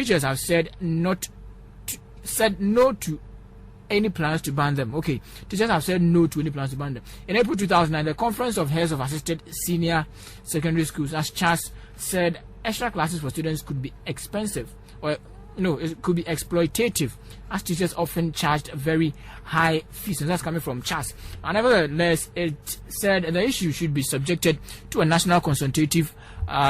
teachers have said no to any plans to ban them. Okay, teachers have said no to any plans to ban them. In April 2009, the Conference of Heads of Assisted Senior Secondary Schools, as CHAS, said extra classes for students could be expensive, or it could be exploitative, as teachers often charged very high fees. And that's coming from CHAS. And nevertheless, it said the issue should be subjected to a national consultative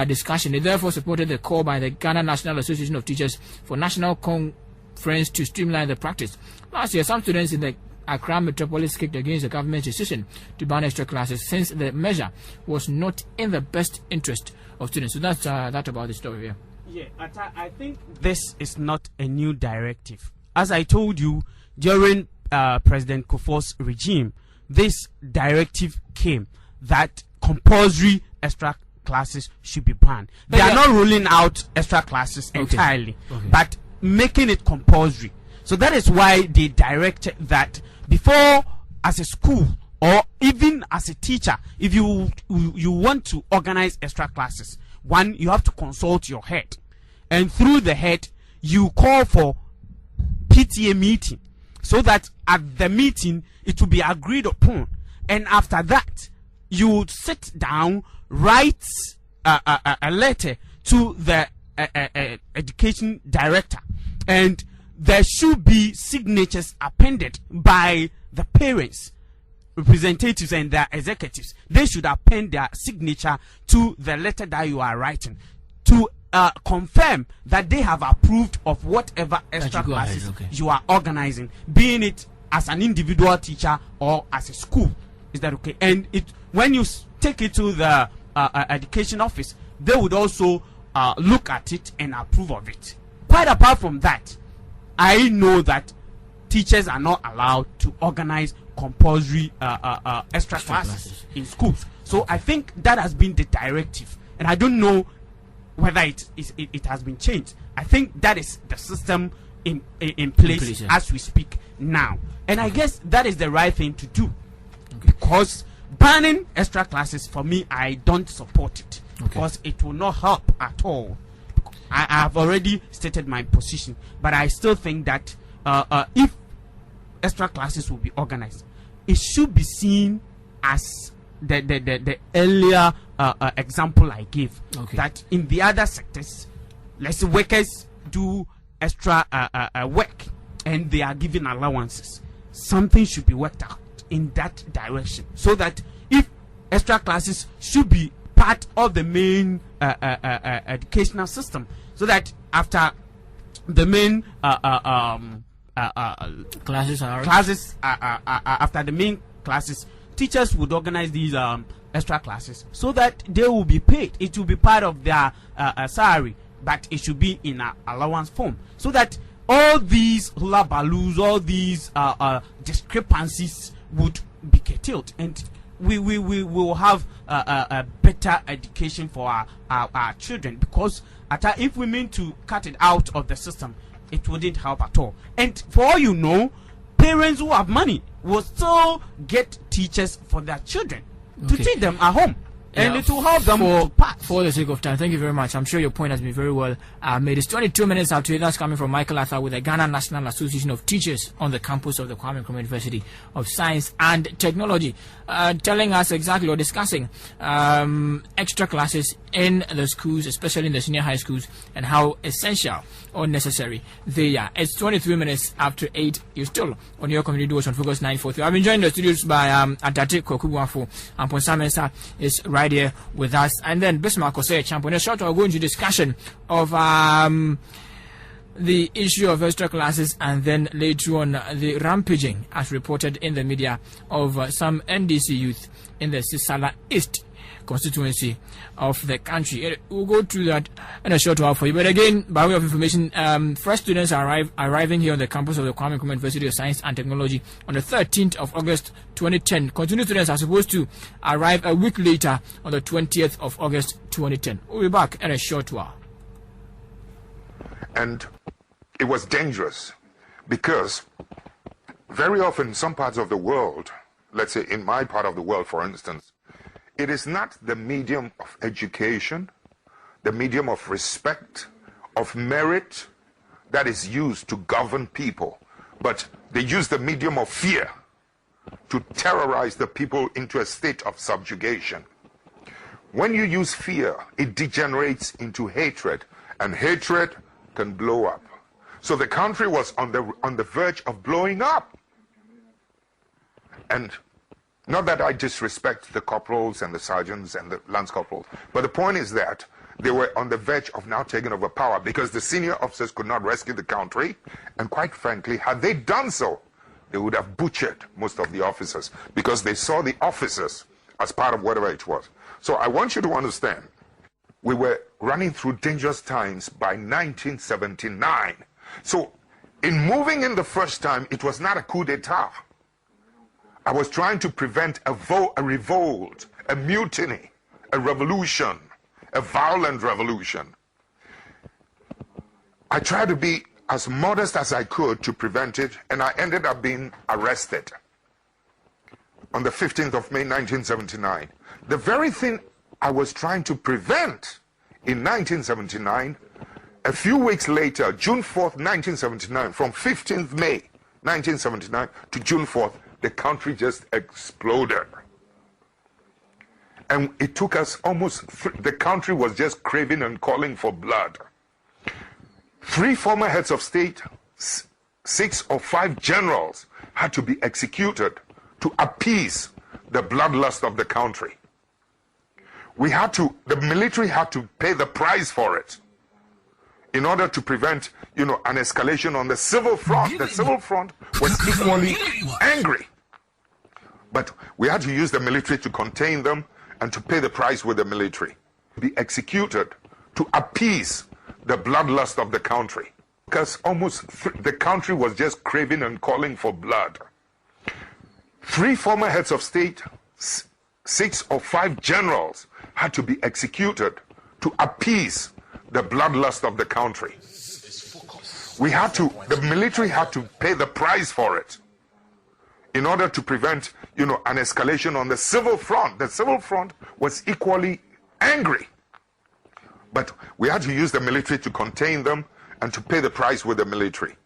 discussion. It therefore supported the call by the Ghana National Association of Teachers for national conference to streamline the practice. Last year, some students in the Accra metropolis kicked against the government's decision to ban extra classes, since the measure was not in the best interest of students. So that's that about the story here. Yeah, I think this is not a new directive. As I told you, during President Kufuor's regime, this directive came that compulsory extra classes should be banned. They are not ruling out extra classes entirely, but making it compulsory. So that is why they directed that before, as a school or even as a teacher, if you want to organize extra classes, one, you have to consult your head, and through the head you call for PTA meeting, so that at the meeting it will be agreed upon, and after that you would sit down, write a letter to the education director, and there should be signatures appended by the parents, representatives, and their executives. They should append their signature to the letter that you are writing to confirm that they have approved of whatever extra classes you are organizing, being it as an individual teacher or as a school. Is that okay? And when you take it to the education office, they would also look at it and approve of it. Quite apart from that, I know that teachers are not allowed to organize compulsory extra classes in schools. So I think that has been the directive, and I don't know whether it has been changed. I think that is the system in place as we speak now, and I guess that is the right thing to do, because banning extra classes, for me, I don't support it, because it will not help at all. I have already stated my position, but I still think that if extra classes will be organized, it should be seen as the earlier example I gave, that in the other sectors, let's say workers do extra work and they are given allowances. Something should be worked out in that direction, so that if extra classes should be part of the main educational system, so that after the main classes after the main classes, teachers would organize these extra classes so that they will be paid. It will be part of their salary, but it should be in an allowance form, so that all these hula baloos, all these discrepancies would be curtailed, and we will have a better education for our children. Because if we mean to cut it out of the system, it wouldn't help at all. And for all you know, parents who have money will still get teachers for their children to teach them at home. And it will help them for the sake of time. Thank you very much. I'm sure your point has been very well made. It's 22 minutes after. That's coming from Michael Arthur with the Ghana National Association of Teachers on the campus of the Kwame Nkrumah University of Science and Technology, telling us exactly, or discussing extra classes in the schools, especially in the senior high schools, and how essential or necessary they are. It's 23 minutes after 8. You're still on your community doors on Focus 943. I've been joined in the studios by Atate Kokugwafo, and Ponsa Mensah is right here with us, and then Bismarck Osei Champion. A short, I'll go into discussion of the issue of extra classes, and then later on the rampaging, as reported in the media, of some NDC youth in the Sisala East constituency of the country. We'll go through that in a short while for you. But again, by way of information, first students are arriving here on the campus of the Kwame Nkrumah University of Science and Technology on the 13th of August 2010. Continuing students are supposed to arrive a week later on the 20th of August 2010. We'll be back in a short while. And it was dangerous because very often in some parts of the world, let's say in my part of the world, for instance, it is not the medium of education, the medium of respect, of merit, that is used to govern people, but they use the medium of fear to terrorize the people into a state of subjugation. When you use fear, it degenerates into hatred, and hatred can blow up. So the country was on the verge of blowing up. And not that I disrespect the corporals and the sergeants and the lance corporals, but the point is that they were on the verge of now taking over power because the senior officers could not rescue the country. And quite frankly, had they done so, they would have butchered most of the officers because they saw the officers as part of whatever it was. So I want you to understand, we were running through dangerous times by 1979. So in moving in the first time, it was not a coup d'etat. I was trying to prevent a revolt, a mutiny, a revolution, a violent revolution. I tried to be as modest as I could to prevent it, and I ended up being arrested on the 15th of May, 1979. The very thing I was trying to prevent in 1979, a few weeks later, June 4th, 1979, from 15th May, 1979 to June 4th, the country just exploded. And it took us almost, the country was just craving and calling for blood. 3 former heads of state, 6 or 5 generals had to be executed to appease the bloodlust of the country. The military had to pay the price for it in order to prevent, an escalation on the civil front. The civil front was equally angry. But we had to use the military to contain them and to pay the price with the military. Be executed to appease the bloodlust of the country. Because the country was just craving and calling for blood. 3 former heads of state, 6 or 5 generals had to be executed to appease the bloodlust of the country. The military had to pay the price for it in order to prevent, an escalation on the civil front. The civil front was equally angry. But we had to use the military to contain them and to pay the price with the military.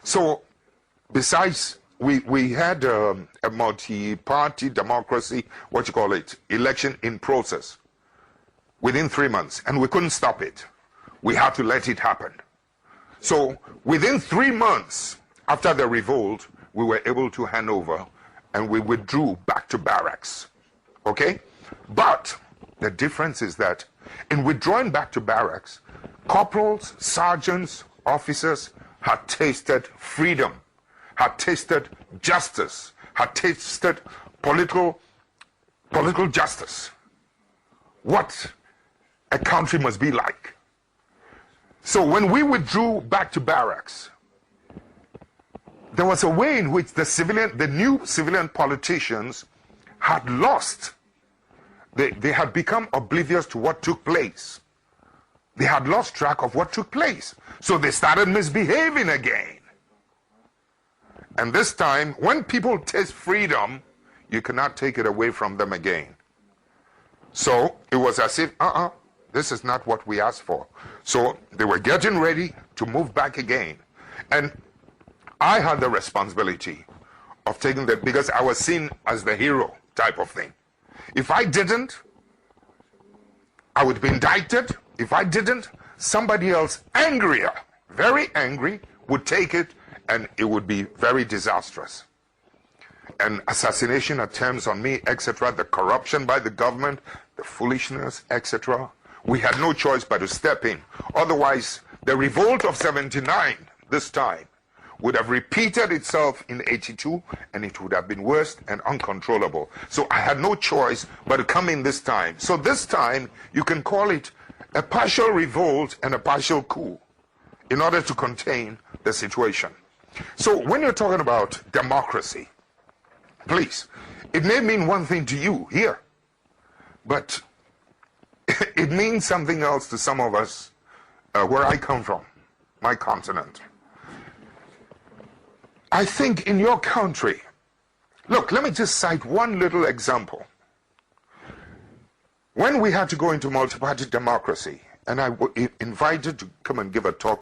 So, besides, we had a multi-party democracy, election in process within 3 months, and we couldn't stop it. We had to let it happen. So, within 3 months after the revolt, we were able to hand over, and we withdrew back to barracks. Okay? But the difference is that in withdrawing back to barracks, corporals, sergeants, officers had tasted freedom, had tasted justice, had tasted political justice. What a country must be like. So when we withdrew back to barracks, there was a way in which the new civilian politicians had lost. They had become oblivious to what took place. They had lost track of what took place. So they started misbehaving again. And this time, when people taste freedom, you cannot take it away from them again. So it was as if, this is not what we asked for. So they were getting ready to move back again. And I had the responsibility of taking that because I was seen as the hero type of thing. If I didn't, I would be indicted. If I didn't, somebody else angrier, very angry, would take it, and it would be very disastrous. And assassination attempts on me, etc., the corruption by the government, the foolishness, etc. We had no choice but to step in. Otherwise, the revolt of 79, this time, would have repeated itself in 82, and it would have been worse and uncontrollable. So I had no choice but to come in this time. So this time, you can call it a partial revolt and a partial coup in order to contain the situation. So when you're talking about democracy, please, it may mean one thing to you here, but it means something else to some of us where I come from, my continent. I think in your country, look, let me just cite one little example. When we had to go into multi-party democracy, and I was invited to come and give a talk